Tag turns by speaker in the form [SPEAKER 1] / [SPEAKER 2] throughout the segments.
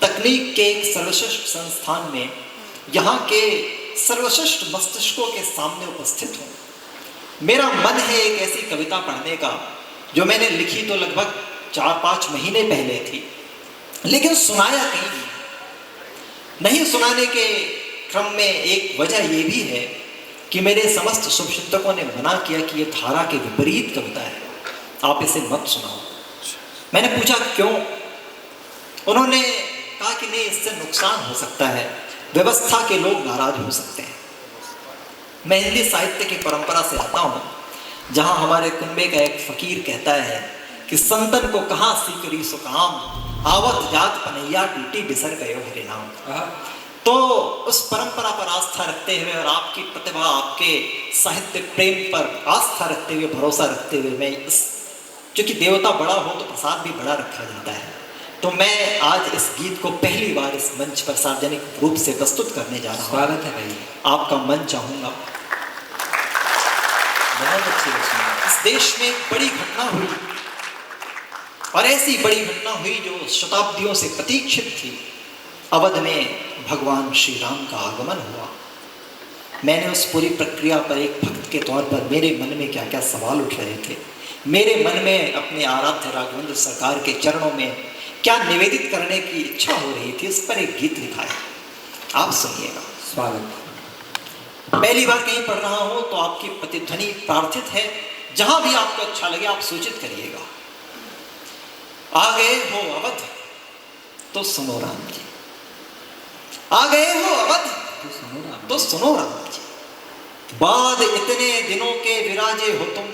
[SPEAKER 1] तकनीक के एक सर्वश्रेष्ठ संस्थान में यहाँ के सर्वश्रेष्ठ मस्तिष्कों के सामने उपस्थित हूँ। मेरा मन है एक ऐसी कविता पढ़ने का जो मैंने लिखी तो लगभग 4-5 महीने पहले थी, लेकिन सुनाया कहीं नहीं। सुनाने के क्रम में एक वजह यह भी है कि मेरे समस्त शुभचिंतकों ने मना किया कि यह धारा के विपरीत कविता है, आप इसे मत सुनाओ। मैंने पूछा क्यों? उन्होंने कहा कि नहीं, इससे नुकसान हो सकता है, व्यवस्था के लोग नाराज हो सकते हैं। मैं हिंदी साहित्य की परंपरा से आता हूँ, जहाँ हमारे कुंबे का एक फकीर कहता है कि संतन को कहाँ सीकरी सुकाम, आवत जात पनैया टूटी बिसर गयो हरि नाम। तो उस परंपरा पर आस्था रखते हुए और आपकी प्रतिभा, आपके साहित्य प्रेम पर आस्था रखते हुए, भरोसा रखते हुए, मैं इस क्योंकि देवता बड़ा हो तो प्रसाद भी बड़ा रखा जाता है, तो मैं आज इस गीत को पहली बार इस मंच पर सार्वजनिक रूप से प्रस्तुत करने जा रहा हूँ।
[SPEAKER 2] स्वागत है भाई,
[SPEAKER 1] आपका मन चाहूंगा।
[SPEAKER 2] बहुत अच्छी रचना।
[SPEAKER 1] इस देश में एक बड़ी घटना हुई, और ऐसी बड़ी घटना हुई जो शताब्दियों से प्रतीक्षित थी। अवध में भगवान श्री राम का आगमन हुआ। मैंने उस पूरी प्रक्रिया पर एक भक्त के तौर पर मेरे मन में क्या क्या सवाल उठ रहे थे, मेरे मन में अपने आराध्य राघवेंद्र सरकार के चरणों में क्या निवेदित करने की इच्छा हो रही थी, इस पर एक गीत लिखा है, आप सुनिएगा।
[SPEAKER 2] स्वागत।
[SPEAKER 1] पहली बार कहीं पढ़ रहा हूं तो आपकी प्रतिध्वनि प्रार्थित है, जहां भी आपको अच्छा लगे आप सूचित करिएगा। आ गए हो अवध तो सुनो राम जी, आ गए हो अवध तो सुनो राम जी, बाद इतने दिनों के विराजे हो तुम,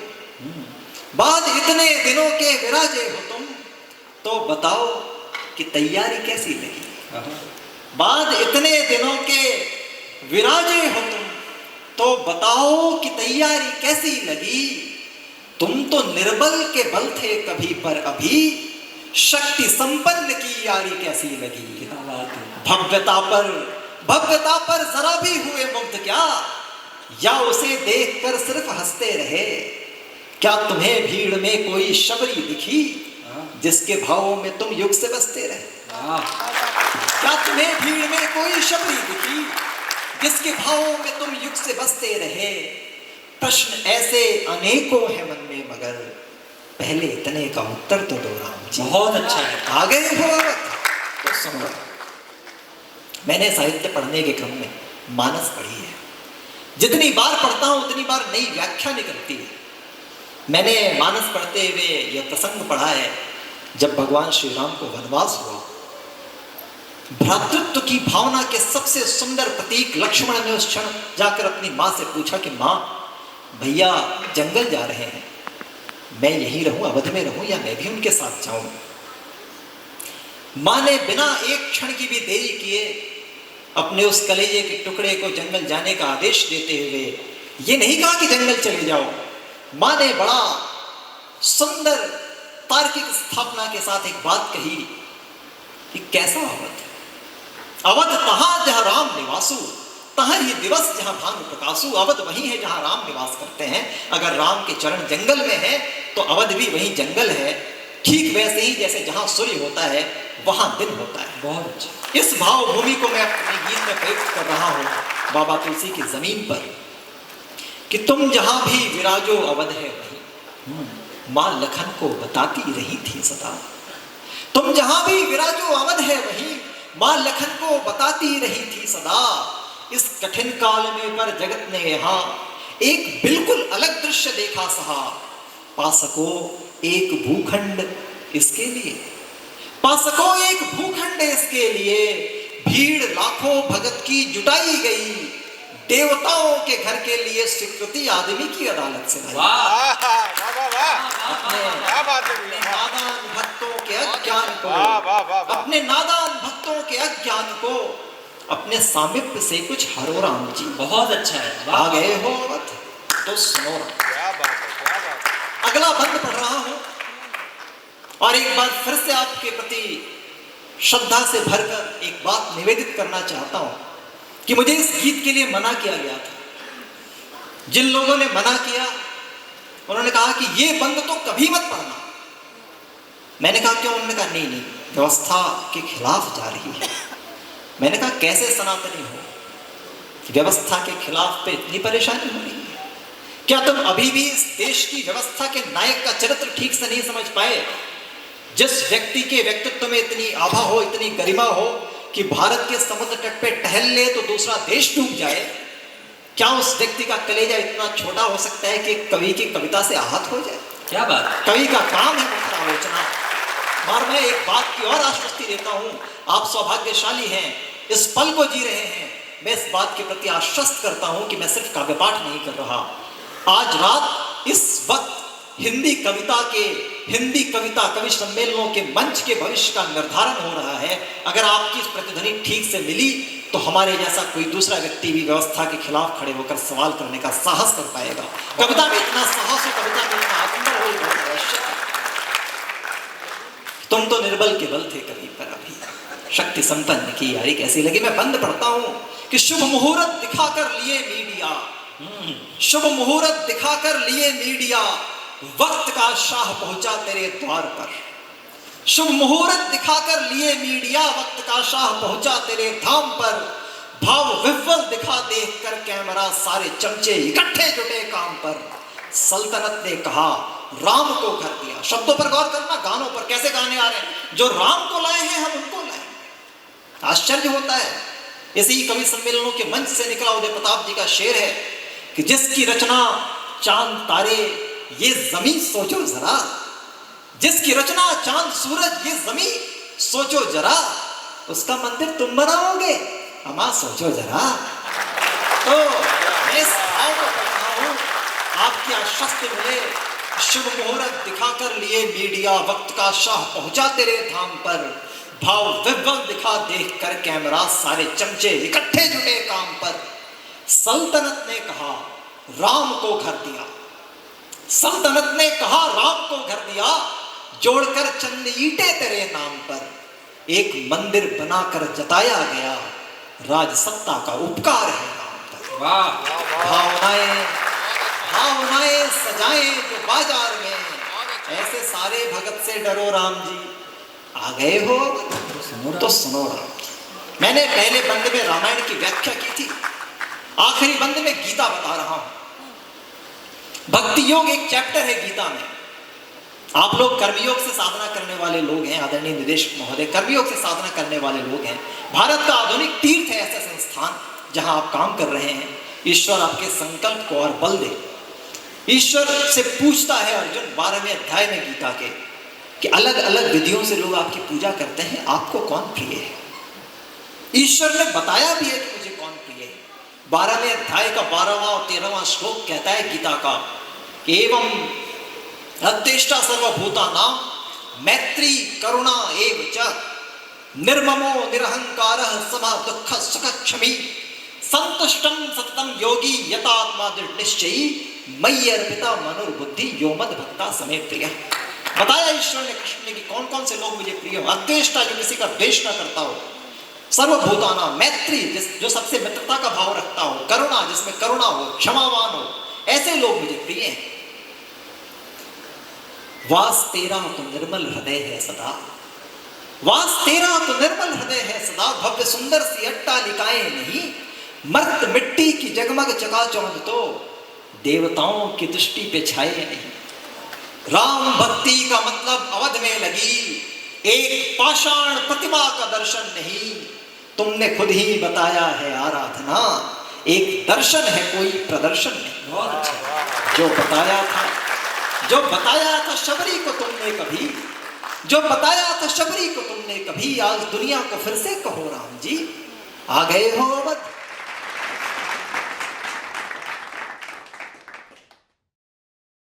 [SPEAKER 1] बाद इतने दिनों के विराजे हो तुम, तो बताओ कि तैयारी कैसी लगी। बाद इतने दिनों के विराजे हो तुम, तो बताओ कि तैयारी कैसी लगी। तुम तो निर्बल के बल थे कभी, पर अभी शक्ति संपन्न की यारी कैसी लगी। भव्यता पर जरा भी हुए मुग्ध क्या, या उसे देखकर सिर्फ हंसते रहे। क्या तुम्हें भीड़ में कोई शबरी दिखी, जिसके भावों में तुम युग से बसते रहे। क्या तुम्हें भीड़ में कोई शबरी दिखी, जिसके भावों में तुम युग से बसते रहे। प्रश्न ऐसे अनेकों हैं मन में, मगर पहले इतने का उत्तर तो दो राम जी।
[SPEAKER 2] बहुत अच्छा है।
[SPEAKER 1] आ गए हो तो सुनो। मैंने साहित्य पढ़ने के क्रम में मानस पढ़ी है, जितनी बार पढ़ता हूं उतनी बार नई व्याख्या निकलती है। मैंने मानस पढ़ते हुए यह प्रसंग पढ़ा है, जब भगवान श्री राम को वनवास हुआ, भ्रातृत्व की भावना के सबसे सुंदर प्रतीक लक्ष्मण ने उस क्षण जाकर अपनी माँ से पूछा कि माँ, भैया जंगल जा रहे हैं, मैं यहीं रहूं, अवध में रहूं, या मैं भी उनके साथ जाऊं। माँ ने बिना एक क्षण की भी देरी किए अपने उस कलेजे के टुकड़े को जंगल जाने का आदेश देते हुए ये नहीं कहा कि जंगल चले जाओ। माँ ने बड़ा सुंदर तार्किक स्थापना के साथ एक बात कही कि कैसा अवध, अवध तहां जहां राम निवासु, तहां ही दिवस जहां भानु प्रकाशु। अवध वही है जहां राम निवास करते हैं। अगर राम के चरण जंगल में है तो अवध भी वही जंगल है। ठीक वैसे ही जैसे जहां सूर्य होता है वहां दिन होता है।
[SPEAKER 2] बहुत अच्छा।
[SPEAKER 1] इस भावभूमि को मैं अपने गीत में प्रयुक्त कर रहा हूं बाबा तुलसी की जमीन पर, कि तुम जहां भी विराजो अवध है वही, मां लखन को बताती रही थी सदा। तुम जहां भी विराजो अवध है वही, मां लखन को बताती रही थी सदा। इस कठिन काल में पर जगत ने यहाँ एक बिल्कुल अलग दृश्य देखा सहा। पा सको एक भूखंड इसके लिए, पा सको एक भूखंड इसके लिए, भीड़ लाखों भगत की जुटाई गई। देवताओं के घर के लिए स्वीकृति आदमी की अदालत से लाई। अपने नादान भक्तों के अज्ञान को, अपने नादान भक्तों के अज्ञान को अपने सामिप्य से कुछ हरो राम जी।
[SPEAKER 2] बहुत अच्छा है।
[SPEAKER 1] आ गए हो अवध तो सुनो। अगला बंद पढ़ रहा हूं और एक बार फिर से आपके प्रति श्रद्धा से भरकर एक बात निवेदित करना चाहता हूं कि मुझे इस गीत के लिए मना किया गया था। जिन लोगों ने मना किया उन्होंने कहा कि ये बंद तो कभी मत पढ़ना। मैंने कहा क्यों? उन्होंने कहा नहीं, व्यवस्था के खिलाफ जा रही है। मैंने कहा कैसे सनातनी हो कि व्यवस्था के खिलाफ पे इतनी परेशानी हो रही है? क्या तुम अभी भी इस देश की व्यवस्था के नायक का चरित्र ठीक से नहीं समझ पाए? जिस व्यक्ति के व्यक्तित्व में इतनी आभा हो, इतनी गरिमा हो कि भारत के समुद्र तट पे टहल ले तो दूसरा देश डूब जाए, क्या उस व्यक्ति का कलेजा इतना छोटा हो सकता है कि कवि की कविता से आहत हो जाए?
[SPEAKER 2] क्या बात।
[SPEAKER 1] कवि का काम है मुखर आलोचना। और मैं एक बात की और आश्वस्ति देता हूं, आप सौभाग्यशाली हैं, इस पल को जी रहे हैं। मैं इस बात के प्रति आश्वस्त करता हूं कि मैं सिर्फ काव्य पाठ नहीं कर रहा। आज रात इस वक्त हिंदी कविता कवि सम्मेलनों के मंच के भविष्य का निर्धारण हो रहा है। अगर आपकी इस प्रतिध्वनि ठीक से मिली तो हमारे जैसा कोई दूसरा व्यक्ति भी व्यवस्था के खिलाफ खड़े होकर सवाल करने का साहस कर पाएगा। कविता में इतना साहस हो, कविता में इतना आत्मबल हो, बहुत आवश्यक है। तुम तो निर्बल के बल थे कवि, पर अभी शक्ति संपन्न की यारी कैसी लगी? मैं बंद पढ़ता हूं कि शुभ मुहूर्त दिखाकर लिए मीडिया, शुभ मुहूर्त दिखाकर लिए मीडिया, वक्त का शाह पहुंचा तेरे द्वार पर। शुभ मुहूर्त दिखाकर लिए मीडिया, वक्त का शाह पहुंचा तेरे धाम पर। भाव विह्वल दिखा देखकर कैमरा, सारे चमचे इकट्ठे जुटे काम पर। सल्तनत ने कहा राम को घर दिया। शब्दों पर गौर करना, गानों पर कैसे गाने आ रहे हैं। जो राम को लाए हैं हम उनको लाए। आश्चर्य होता है। इसी कवि सम्मेलनों के मंच से निकला उदय प्रताप जी का शेर है कि जिसकी रचना चांद तारे ये जमीन सोचो जरा, जिसकी रचना चांद सूरज ये जमीन सोचो जरा, उसका मंदिर तुम बनाओगे अमा सोचो जरा। तो मैं इस भाव को पढ़ रहा हूं, आपकी आश्वस्त मिले। शुभ मुहूर्त दिखाकर लिए मीडिया, वक्त का शाह पहुंचा तेरे धाम पर। भाव विह्वल दिखा देखकर कैमरा, सारे चमचे इकट्ठे जुटे काम पर। सल्तनत ने कहा राम को घर दिया, सल्तनत ने कहा राम को घर दिया, जोड़कर चंद ईंटें तेरे नाम पर। एक मंदिर बनाकर जताया गया, राजसत्ता का उपकार है राम पर।
[SPEAKER 2] वाह।
[SPEAKER 1] भावनाएं सजाएं जो बाजार में, ऐसे सारे भगत से डरो राम जी, आ गए हो तो सुनो राम जी। मैंने पहले बंद में रामायण की व्याख्या की थी, आखिरी बंद में गीता बता रहा हूं। भक्ति योग एक चैप्टर है गीता में। आप लोग कर्मयोग से साधना करने वाले लोग हैं, आदरणीय निदेशक महोदय कर्मयोग से साधना करने वाले लोग हैं। भारत का आधुनिक तीर्थ है ऐसा संस्थान जहां आप काम कर रहे हैं। ईश्वर आपके संकल्प को और बल दे। ईश्वर से पूछता है अर्जुन 12वें अध्याय में गीता के कि अलग अलग विधियों से लोग आपकी पूजा करते हैं, आपको कौन प्रिय है? ईश्वर ने बताया भी है कि मुझे कौन प्रिय है। 12वें अध्याय का 12वां और 13वां श्लोक कहता है गीता का कि एवं अद्वेष्टा सर्वभूतानां मैत्री करुणा एव च निर्ममो निरहंकारः समः दुःख सुख क्षमी संतुष्टं सततं योगी यतात्मा दृढ़ निश्चयी मयि अर्पिता मनोर्बुद्धि यो मद भक्ता समे प्रिय। बताया ईश्वर ने कृष्ण ने कि कौन कौन से लोग मुझे प्रिय हो। अद्वेष्टा जो किसी का द्वेष न करता हो, सर्वभूताना मैत्री जो सबसे मित्रता का भाव रखता हो, करुणा जिसमें करुणा हो, क्षमावान हो, ऐसे लोग मुझे प्रिय हैं। वास तेरा तो निर्मल हृदय है सदा, वास तेरा तो निर्मल हृदय है सदा, भव्य सुंदर सी अट्टालिकाएं नहीं, मर्त मिट्टी की जगमग चकाचौंध तो देवताओं की दृष्टि पे छाए नहीं। राम भक्ति का मतलब अवध में लगी एक पाषाण प्रतिमा का दर्शन नहीं, तुमने खुद ही बताया है आराधना एक दर्शन है कोई प्रदर्शन नहीं।
[SPEAKER 2] बहुत अच्छा।
[SPEAKER 1] जो बताया था शबरी को तुमने कभी, जो बताया था शबरी को तुमने कभी, आज दुनिया को फिर से कहो राम जी आ गए हो अवध।